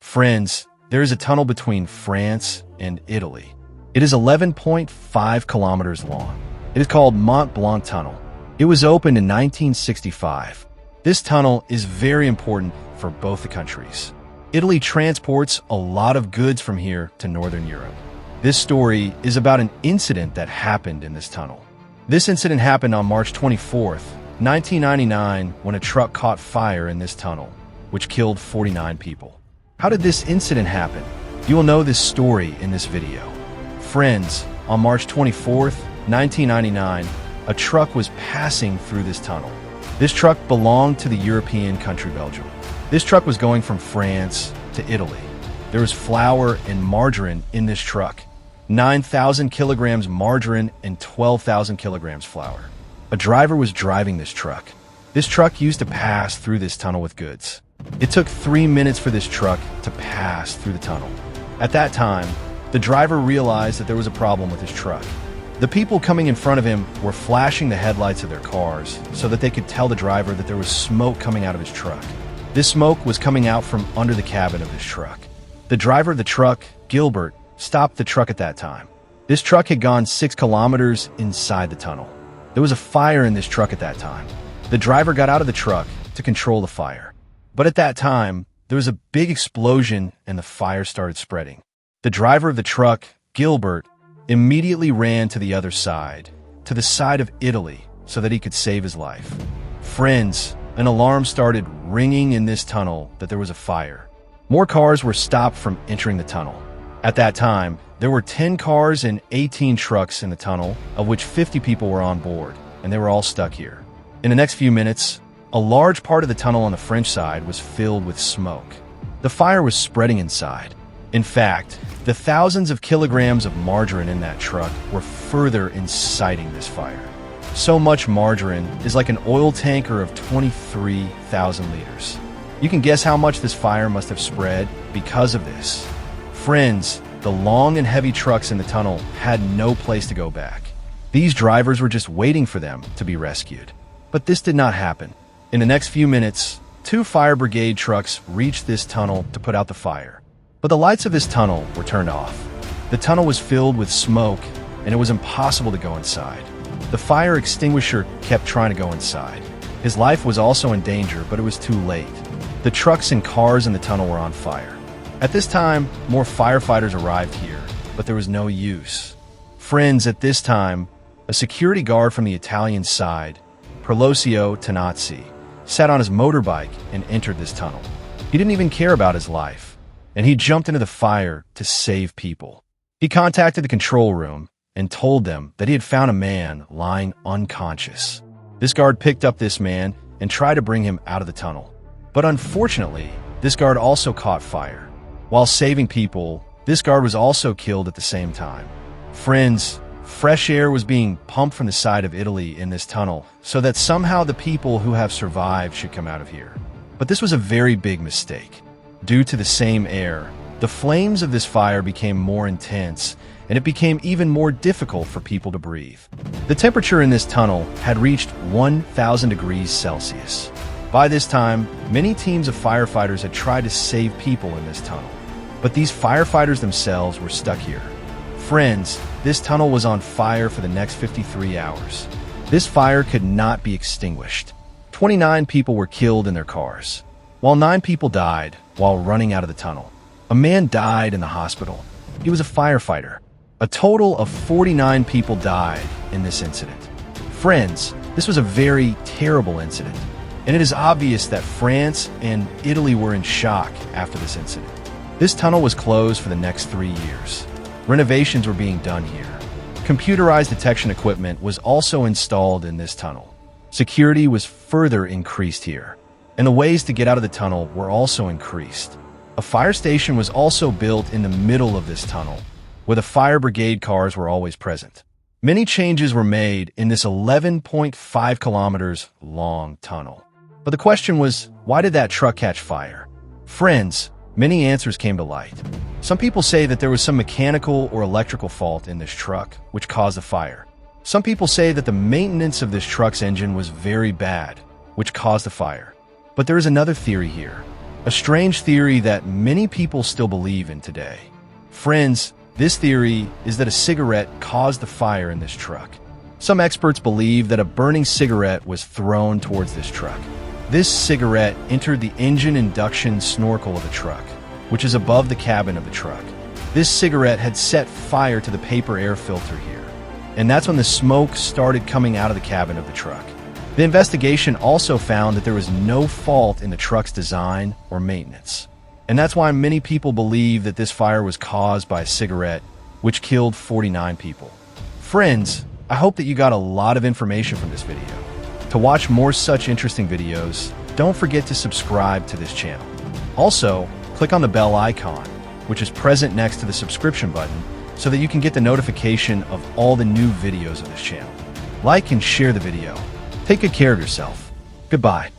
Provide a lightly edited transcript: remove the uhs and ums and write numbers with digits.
Friends, there is a tunnel between France and Italy. It is 11.5 kilometers long. It is called Mont Blanc Tunnel. It was opened in 1965. This tunnel is very important for both the countries. Italy transports a lot of goods from here to Northern Europe. This story is about an incident that happened in this tunnel. This incident happened on March 24th, 1999, when a truck caught fire in this tunnel, which killed 49 people. How did this incident happen? You will know this story in this video. Friends, on March 24th, 1999, a truck was passing through this tunnel. This truck belonged to the European country Belgium. This truck was going from France to Italy. There was flour and margarine in this truck. 9,000 kilograms margarine and 12,000 kilograms flour. A driver was driving this truck. This truck used to pass through this tunnel with goods. It took 3 minutes for this truck to pass through the tunnel. At that time, the driver realized that there was a problem with his truck. The people coming in front of him were flashing the headlights of their cars so that they could tell the driver that there was smoke coming out of his truck. This smoke was coming out from under the cabin of his truck. The driver of the truck, Gilbert, stopped the truck at that time. This truck had gone 6 kilometers inside the tunnel. There was a fire in this truck at that time. The driver got out of the truck to control the fire. But at that time, there was a big explosion and the fire started spreading. The driver of the truck, Gilbert, immediately ran to the other side, to the side of Italy, so that he could save his life. Friends, an alarm started ringing in this tunnel that there was a fire. More cars were stopped from entering the tunnel. At that time, there were 10 cars and 18 trucks in the tunnel, of which 50 people were on board, and they were all stuck here. In the next few minutes, a large part of the tunnel on the French side was filled with smoke. The fire was spreading inside. In fact, the thousands of kilograms of margarine in that truck were further inciting this fire. So much margarine is like an oil tanker of 23,000 liters. You can guess how much this fire must have spread because of this. Friends, the long and heavy trucks in the tunnel had no place to go back. These drivers were just waiting for them to be rescued. But this did not happen. In the next few minutes, 2 fire brigade trucks reached this tunnel to put out the fire. But the lights of this tunnel were turned off. The tunnel was filled with smoke, and it was impossible to go inside. The fire extinguisher kept trying to go inside. His life was also in danger, but it was too late. The trucks and cars in the tunnel were on fire. At this time, more firefighters arrived here, but there was no use. Friends, at this time, a security guard from the Italian side, Perlosio Tanazzi, sat on his motorbike and entered this tunnel. He didn't even care about his life, and he jumped into the fire to save people. He contacted the control room and told them that he had found a man lying unconscious. This guard picked up this man and tried to bring him out of the tunnel. But unfortunately, this guard also caught fire. While saving people, this guard was also killed at the same time. Friends, fresh air was being pumped from the side of Italy in this tunnel so that somehow the people who have survived should come out of here. But this was a very big mistake. Due to the same air, the flames of this fire became more intense, and it became even more difficult for people to breathe. The temperature in this tunnel had reached 1,000 degrees Celsius. By this time, many teams of firefighters had tried to save people in this tunnel, but these firefighters themselves were stuck here. Friends, this tunnel was on fire for the next 53 hours. This fire could not be extinguished. 29 people were killed in their cars, while 9 people died while running out of the tunnel. A man died in the hospital. He was a firefighter. A total of 49 people died in this incident. Friends, this was a very terrible incident, and it is obvious that France and Italy were in shock after this incident. This tunnel was closed for the next 3 years. Renovations were being done here. Computerized detection equipment was also installed in this tunnel. Security was further increased here, and the ways to get out of the tunnel were also increased. A fire station was also built in the middle of this tunnel, where the fire brigade cars were always present. Many changes were made in this 11.5 kilometers long tunnel. But the question was, why did that truck catch fire? Friends, many answers came to light. Some people say that there was some mechanical or electrical fault in this truck, which caused the fire. Some people say that the maintenance of this truck's engine was very bad, which caused the fire. But there is another theory here. a strange theory that many people still believe in today. Friends, this theory is that a cigarette caused the fire in this truck. Some experts believe that a burning cigarette was thrown towards this truck. This cigarette entered the engine induction snorkel of the truck, which is above the cabin of the truck. This cigarette had set fire to the paper air filter here, and that's when the smoke started coming out of the cabin of the truck. The investigation also found that there was no fault in the truck's design or maintenance. And that's why many people believe that this fire was caused by a cigarette, which killed 49 people. Friends, I hope that you got a lot of information from this video. To watch more such interesting videos, don't forget to subscribe to this channel. Also, click on the bell icon, which is present next to the subscription button, so that you can get the notification of all the new videos of this channel. Like and share the video. Take good care of yourself. Goodbye.